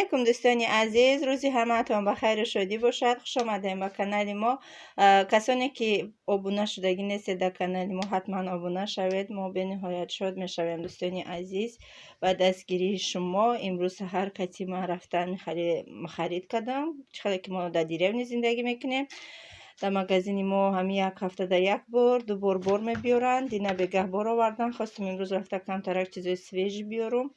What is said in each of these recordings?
алайкум дӯстони азиз, рӯзи ҳамаатон ба хайру шодӣ бошад. Хуш омадем ба канали мо. Касоне ки обуна шудагӣ нестед дар канали мо, ҳатман обуна шавед. Мо бениҳоят шод мешавем дӯстони азиз ба дастгирии шумо. Имрӯз саҳар кати ман рафтан харид кардам, чихеле ки мо дар деревня зиндагӣ мекунем. Дар магазини мо ҳами як ҳафтада як бор, ду бор мебиёранд. Дина бегоҳ бор овардан. Хостум имрӯз рафта камтарак чизои свежи биёрум.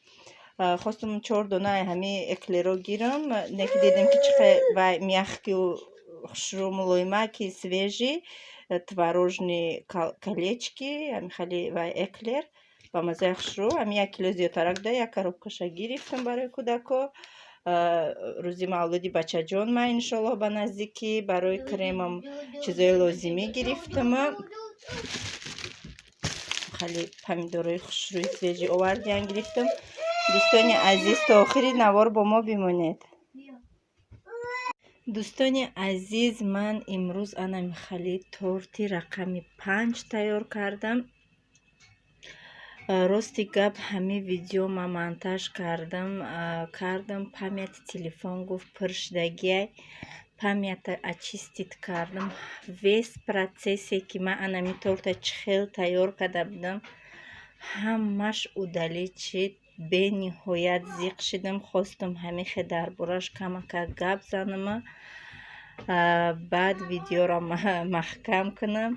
Хостум 4 дона ҳами эклеро гирам. Неки дидем ки чихе вай мягкий хушрӯ мулоимаки свежи, творожни колечки, ҳами хеле вай эклер ба маззаи хушрӯ. Ҳами 1 кило зиёдтарак да, 1 коробкаша гирифтам барои кӯдако. Рӯзи мавлуди бачаҷон ман иншоллоҳ ба наздикӣ барои кремам чизои лозимӣ гирифтам. хеле помидораи хушрӯи свежи овардиам гирифтам. дӯстони азиз, то охири навор бо мо бимонед. дӯстони азиз, ман имрӯз анами хеле торти рақами 5 тайёр кардам. Рости гап ҳами видео ма монтаж кардам. Памяти телефон гуфт пир шудагиай. Памята очистит кардам. Вес процессе ки ман анами торта чихел тайёр карда будам, ҳамаш удалид шид. бениҳоят зиқ шидам. Хостам ҳамихе дар бораш камака гап занам, баъд видеоро маҳкам кунам.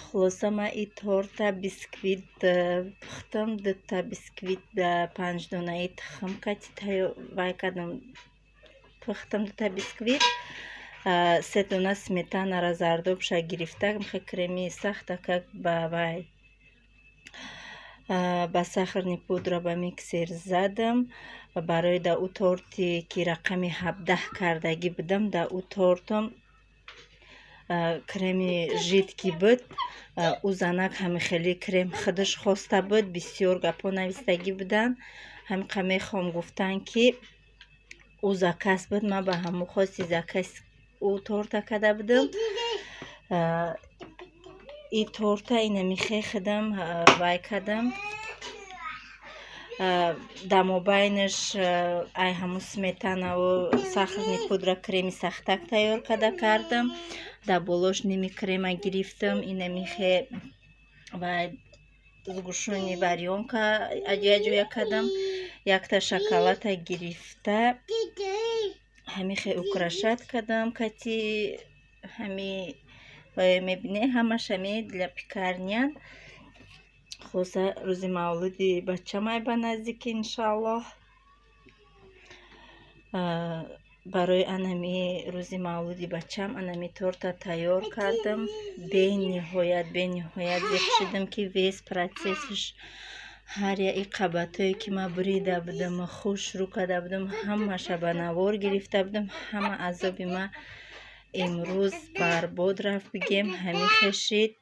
хулоса ман и торта бисквит пухтам. 2 бисквит 5 донаи тухм кати вай кардам. Пухтам 2 бисквит, 3 дона сметанаро зардобша гирифтам. креми сахта как ба вай ба сахарни пудра ба миксер задам. Барои да у торти ки рақами 17 кардагӣ будам, да у тортам креми жидки буд. У занак ҳами хеле крем худаш хоста буд. Бисёр гапо навистагӣ буданд. ҳами қаме хом гуфтанд ки у закас буд. ман ба ҳамон хости закас у торта карда будам. и торта инами хехидам вай кардам. дамобайнаш ай ҳамун сметанаву сахарни пудра креми сахтак тайёр кардам. дар болош ними крема гирифтам. инами хе вай згушӯни варёнка аҷоя кардам. якта шоколада гирифта ҳамихе украшат кардам. кати ҳами мебинед ҳамаш ҳами для пекарня. хулоса рӯзи мавлуди бачамай ба наздикӣ иншаллоҳ. барои анами рӯзи мавлуди бачам анами торта тайёр кардам. бениҳоят зиқ шидам ки вес процессиш ҳар яки қабатое ки ман бурида будам, худ шурӯъ карда будам, ҳамаша ба навор гирифта будам. ҳама азоби ман имрӯз барбод рафт бигем. ҳамихе шид.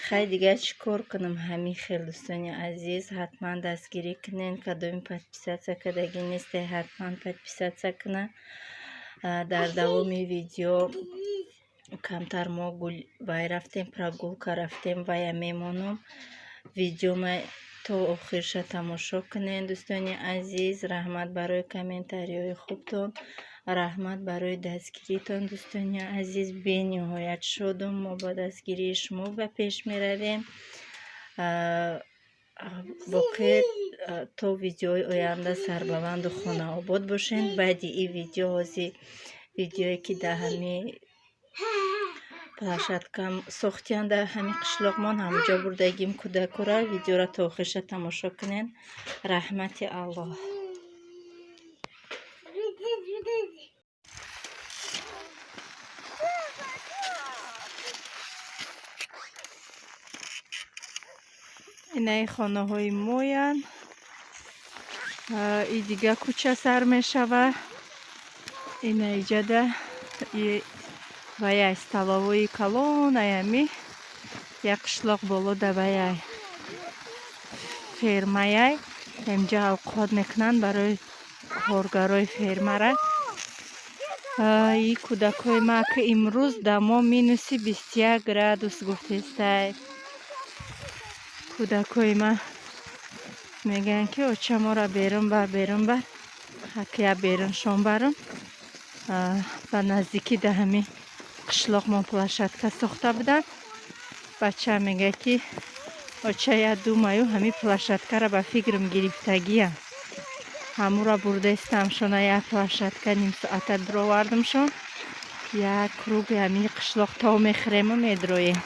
хай дигар чӣ кор кунам? ҳамихел дӯстони азиз, ҳатман дастгирӣ кунен. кадоми подписатсия кардагӣ нестед, ҳатман подписатсия куна. дар давоми видео камтар мо вай рафтем, прогулка рафтем, вая мемонам. видеома то охирша тамошо кунен дӯстони азиз. раҳмат барои комментариҳои хубтон, раҳмат барои дастгиритон дӯстони азиз. бениҳоят шодум. мо ба дастгирии шумо ба пеш меравем. боқӣ то видеои оянда сарбаланду хонаобод бошед. баъди и видео ҳози видеое ки дар ҳами площадкам сохтиянд дар ҳами қишлоқмон ҳамуҷо бурдагим кӯдакора. видеоро то охирша тамошо кунен. раҳмати аллоҳ. инаи хонаҳои моянд. и дига кӯча сар мешавад. ина иҷада ваяй столовои калон аями як қишлоқ боло да ваяй фермаяй инҷа авқот мекунанд барои коргарои фермара. и кӯдакои ма ки имрӯз дамо минуси 21 градус гуфтестай. кӯдакои ма میگن که اوچه ما را بیرون بر حکیه بیرون شون برم و نزدیکی ده همی قشلاق ما پلاشتکه ساخته بودن. بچه میگه که اوچه یا دو مایو همی پلاشتکه را به فکرم گرفتگیه. همو را برده استم شونه یک پلاشتکه نیم ساعته درو وردم شون. یک کروگ همی قشلاق تا میخریم و میدرویم.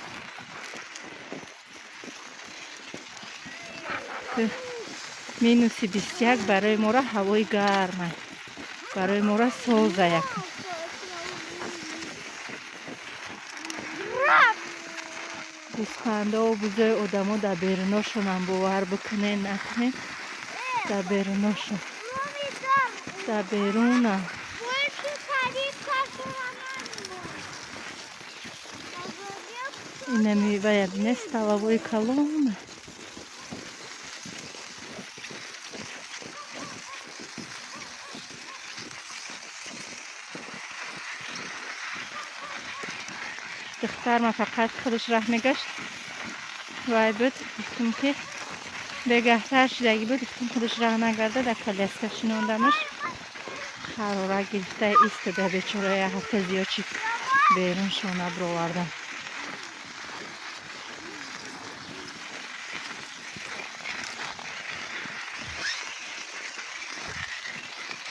مینوسی 21 برای ما را هوای گرمه. برای ما را سوزه یکم. گوسفنده و بوزای آدم ها در بیروناشون هم باور بکنه نکنه. در بیروناشون در بیرون هم اینه میوه نیست هوای کلامه. دختر ما فقط خودش راه میگشت وای بود گفتم که بگهتر شدگی بود. گفتم خودش راه نگرده در کلیسکه شنوندمش خراره گرفته ایستده بیچاره یه هفته زیاد چی بیرون شونه برآوردم.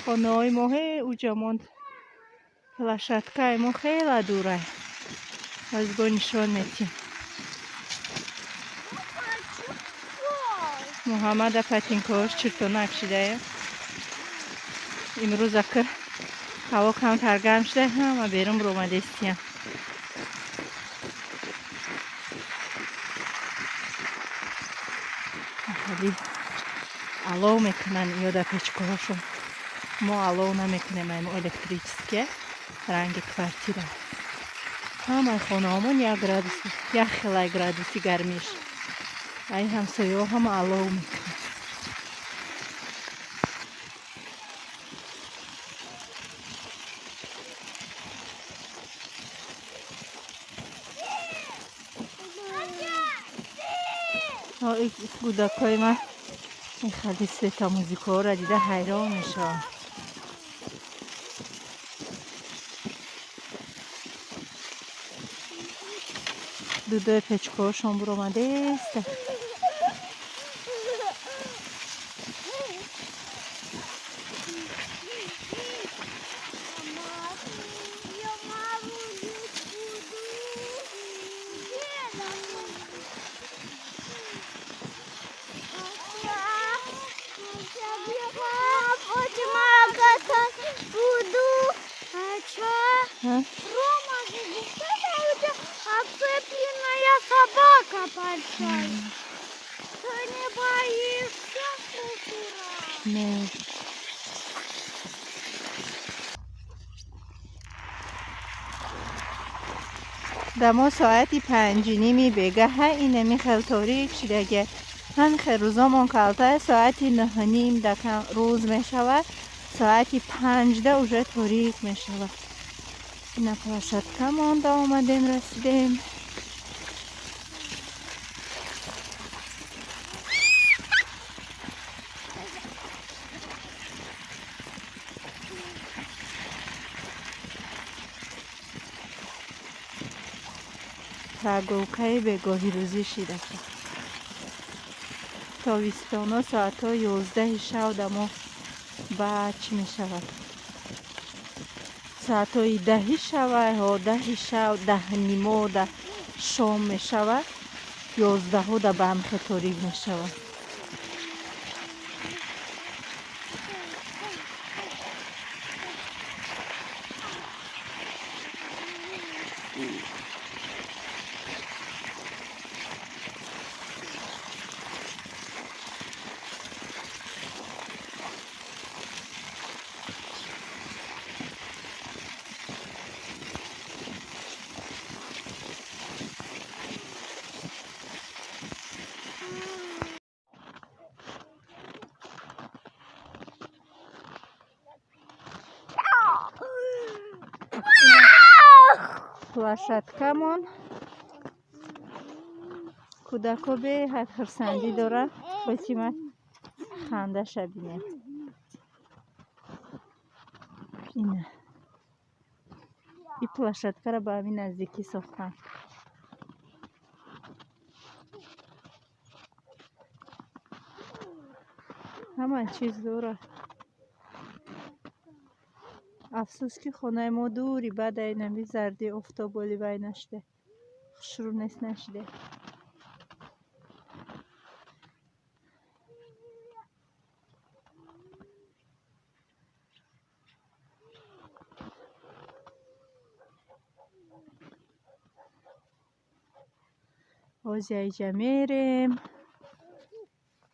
خانه های ما اوجا ماند. پلاشتکه ما خیلی دوره از با نشان میتیم. محمد پتینکاش چرتونک شده. امروز اکر هوا کمتر گرم شده همه بیرون برو اومده استیم. خیلی علو میکنن یا در پیچکوهاشون. ما علو نمیکنیم ایم الکتریکسکه رنگ کورتیره. همه خانه همون یک گرادوس یک خیلی گرادوسی گرمیش. ای همسایه هم علو میکنن. این کودکای من این خیلی ستا موزیکا را دیده حیران میشه. دو پچکاشون برو آمده است. Собака большая. Ты не боишься, кукура? Нет. دما ساعتی 5:30 بگه اینمی خیلی تاریک شده. هم خیلی روزامون کلته ساعتی 9:30 دکم روز می شود. ساعتی 5 اوجه تاریک می شود. این پلاشتکه مانده آمدیم رسیدیم. تاگوکای بگاهی روزی شده که تاویستانا ساعت ها 11 شب دما بعد چی می شود ساعت های 10 شب 10 شب 10:30 در شام می شود 11 در بمخ تاریک می شود. پلاشتکمون کودکا به حد خرسندی دارن. بچی من خنده بینید. اینه این پلاشتکه را به همین نزدیکی ساختن. همه چیز دوره. افسوس که خونه ما دوری، بعد اینمی زردی افتابالی بای نشده، خوشرو نیست نشده. باز اینجا میریم.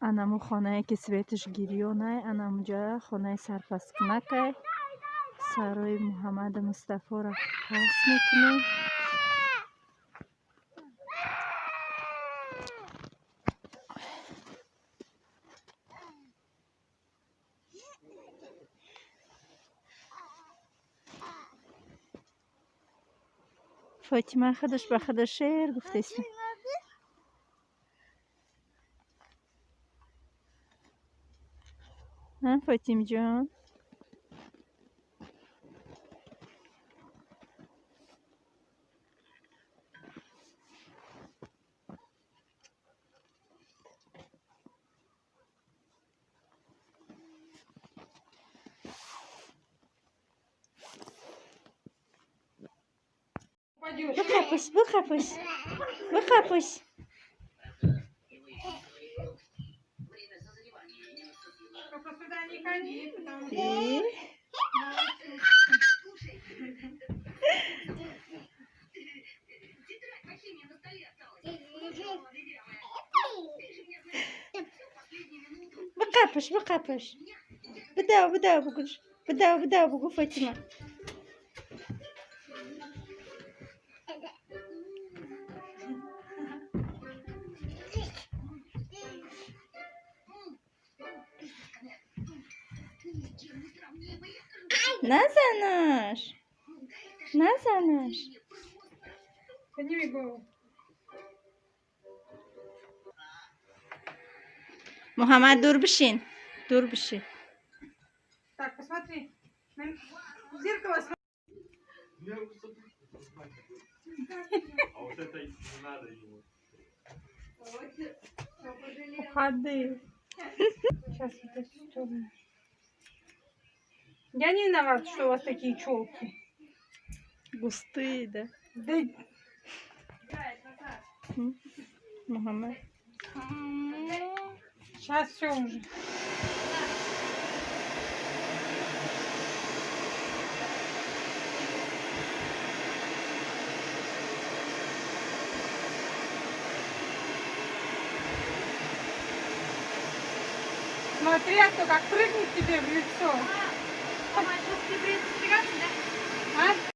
انمو خانه که سویتش گریونه، انموجا خانه سرپسکنکه سرای محمد مصطفی را پس میکنیم. فاطمه خودش به خودش شعر گفته است. نه فاطمه جان؟ بخپش بخپش بخپش. بخپش بخپش. بدأ بقولش بدأ بقول فاطمة. نزنش محمد دور بشین. Так, посмотри. В зеркало смотри. А вот это не надо ему. Уходи. Сейчас вот эту сторону. Я не виноват, что у вас такие челки. Густые, да? Да. Мухаммед. Сейчас все уже. Смотри, а то как прыгнет тебе в лицо. А?